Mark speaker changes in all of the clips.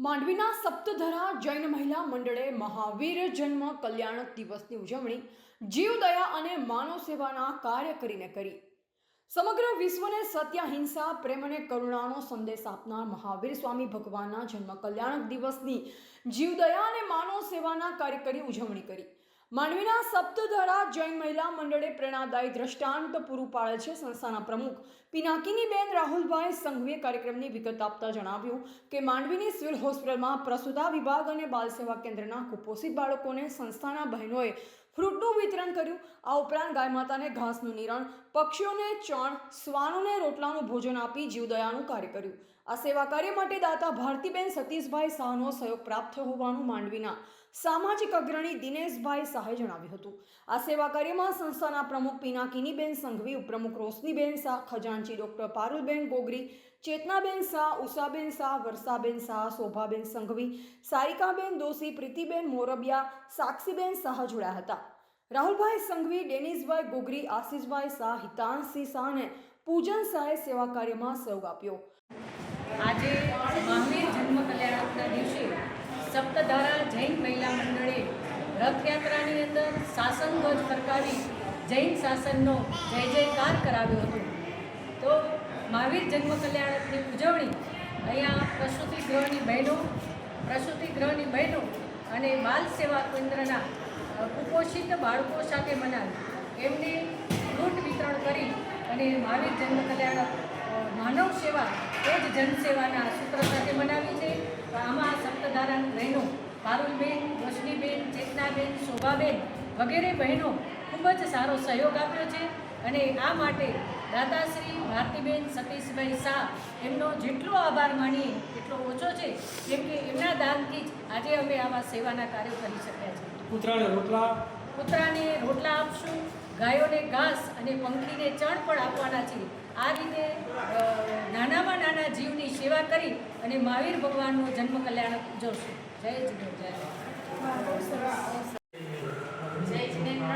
Speaker 1: માંડવીના સપ્તધરા જૈન મહિલા મંડળે મહાવીર જન્મ કલ્યાણ દિવસની ઉજવણી જીવદયા અને માનવ સેવાના કાર્ય કરીને કરી. સમગ્ર વિશ્વને સત્ય, અહિંસા, પ્રેમ અને કરુણાનો સંદેશ આપનાર મહાવીર સ્વામી ભગવાનના જન્મ કલ્યાણ દિવસની જીવદયા અને માનવ સેવાના કાર્ય કરી ઉજવણી કરી. માંડવીના સપ્તધરા જૈન મહિલા મંડળે પ્રેરણાદાયી દ્રષ્ટાંત પૂરું પાડેલ છે. સંસ્થાના પ્રમુખ પિનાકીનીબેન રાહુલભાઈ સંઘવીએ કાર્યક્રમની વિગત આપતા જણાવ્યું કે માંડવીની સિવિલ હોસ્પિટલમાં પ્રસૂતા વિભાગ અને બાલ સેવા કેન્દ્રના કુપોષિત બાળકોને સંસ્થાના બહેનોએ ફ્રૂટનું વિતરણ કર્યું. આ ઉપરાંત ગાય માતાને ઘાસનું નિરણ, પક્ષીઓને ચણ, શ્વાનોને રોટલાનું ભોજન આપી જીવદયાનું કાર્ય કર્યું. આ સેવા કાર્ય માટે દાતા ભારતીબેન સતીશભાઈ શાહનો સહયોગ પ્રાપ્ત થયો હોવાનું માંડવીના સામાજિક અગ્રણી દિનેશભાઈ શાહે જણાવ્યું હતું. આ સેવા કાર્યમાં સંસ્થાના પ્રમુખ પિનાકીનીબેન સંઘવી, ઉપપ્રમુખ રોશનીબેન શાહ, ખજાનચી ડોક્ટર પારુલબેન ગોગરી, ચેતનાબેન શાહ, ઉષાબેન શાહ, વર્ષાબેન શાહ, શોભાબેન સંઘવી, સારિકાબેન દોશી, પ્રીતિબેન મોરબિયા, સાક્ષીબેન શાહ જોડાયા હતા. રાહુલભાઈ સંઘવી, ડેનિશભાઈ ગોગરી, આશીષભાઈ શાહ, હિતાંશી શાહ અને પૂજન શાહે સેવા કાર્યમાં સહયોગ આપ્યો.
Speaker 2: આજે મહાવીર જન્મ કલ્યાણના દિવસે સપ્તધારા જૈન મહિલા મંડળે રથયાત્રાની અંદર શાસન ધ્વજ ફરકાવી જૈન શાસનનો જય જયકાર કરાવ્યો હતો. તો મહાવીર જન્મ કલ્યાણની ઉજવણી અહીંયા પ્રસૂતિ ગૃહની બહેનો અને બાલ સેવા કેન્દ્રના કુપોષિત બાળકો સાથે મનાવી એમને ફ્રૂટ વિતરણ કરી અને મહાવીર જન્મ કલ્યાણ માનવ સેવા એ જ જનસેવાના સૂત્ર સાથે મનાવી છે. આમાં સપ્તધારાની બહેનો પારુલબેન, રોશનીબેન, ચેતનાબેન, શોભાબેન વગેરે બહેનો ખૂબ જ સારો સહયોગ આપ્યો છે અને આ માટે દાતાશ્રી ભારતીબેન સતીશભાઈ શાહ એમનો જેટલો આભાર માનીએ એટલો ઓછો છે, કેમ કે એમના દાનથી જ આજે અમે આવા સેવાના કાર્યો કરી શક્યા છીએ. કૂતરાને રોટલા આપશું, ગાયોને ઘાસ અને પંખીને ચણ પણ આપવાના છે. આ રીતે નાનામાં નાના જીવની સેવા કરી અને મહાવીર ભગવાનનો જન્મ કલ્યાણ ઉજવશું. જય જીનેન્દ્ર.
Speaker 3: જય જીનેન્દ્ર.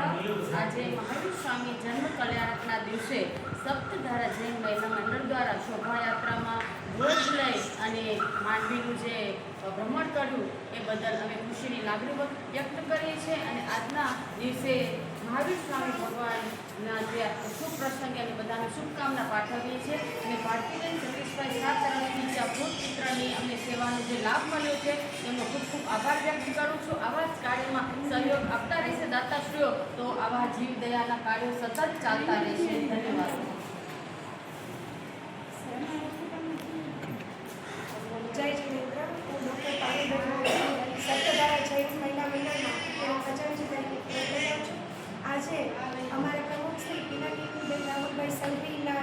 Speaker 3: આજે મહાવીર સ્વામી જન્મ કલ્યાણકના દિવસે સપ્તધારા જૈન મહિલા મંડળ દ્વારા શોભાયાત્રામાં ધ્વજ લઈ અને માંડવીનું જે ભ્રમણ કર્યું એ બદલ અમે ખુશીની લાગણી વ્યક્ત કરીએ છીએ અને આજના દિવસે મહાવીર સ્વામી ભગવાનના જે શુભ પ્રસંગે અને બધાને શુભકામના પાઠવીએ છીએ અને ભારતીબેન સતીશભાઈ શાહ તરફથી જે ફ્રૂટ વિતરણની અમને સેવાનો જે લાભ મળ્યો છે એમનો ખૂબ ખૂબ આભાર વ્યક્ત કરું છું. આવા જ કાર્યમાં સહયોગ આપતા રહેશે દાતાશ્રીઓ, તો આવા જીવદયાના કાર્યો સતત ચાલતા રહેશે. ધન્યવાદ.
Speaker 4: જય જીનેન્દ્ર. હું ડૉક્ટર પારુલબેન સપ્તધારા જૈન મહિલા મંડળમાં તેના ખજાનચી તરીકે ફરજ છું. આજે અમારા પ્રમુખ શ્રી પિનાકીનીબેન રાહુલભાઈ સંઘવીના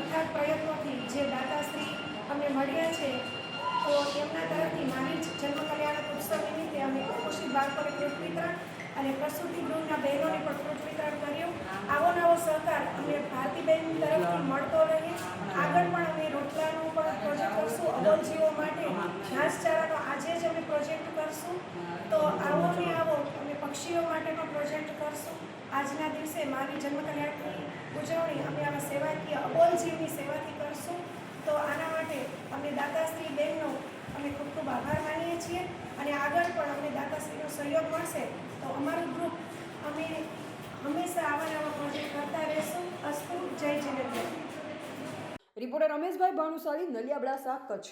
Speaker 4: અથાગ પ્રયત્નોથી જે દાતાશ્રી અમને મળ્યા છે, તો એમના તરફથી મહાવીર જન્મ કલ્યાણ ઉત્સવ નિમિત્તે અમે કુપોષિત બાળકોને ફ્રૂટ વિતરણ અને પ્રસૂતિ ગૃહના બહેનોને પણ ફ્રૂટ વિતરણ કર્યું. આવો નવો સહકાર અમને ભારતીબેન તરફથી મળતો રહે. આગળ પણ અમે રોટલાનું પણ પ્રોજેક્ટ કરશું, અબોલ જીવો માટે ઘાસચારાનો આજે જ અમે પ્રોજેક્ટ કરશું. તો આવો ને આવો અમે પક્ષીઓ માટે પણ પ્રોજેક્ટ કરશું. આજના દિવસે મહાવીર જન્મ કલ્યાણની ઉજવણી અમે આવા સેવાકીય અબોલ જીવની સેવાથી કરશું. તો આના માટે અમે દાતાશ્રી બહેનનો અમે ખૂબ ખૂબ આભાર માનીએ છીએ અને આગળ પણ અમને દાતાશ્રીનો સહયોગ મળશે તો અમારું ગ્રુપ અમે હંમેશા આવા નવા પ્રોજેક્ટ કરતા રહેશું. અસ્તુ. જય જીનેન્દ્ર.
Speaker 1: રિપોર્ટર રમેશભાઈ ભાનુશાળી, નલિયાબડાસા, કચ્છ.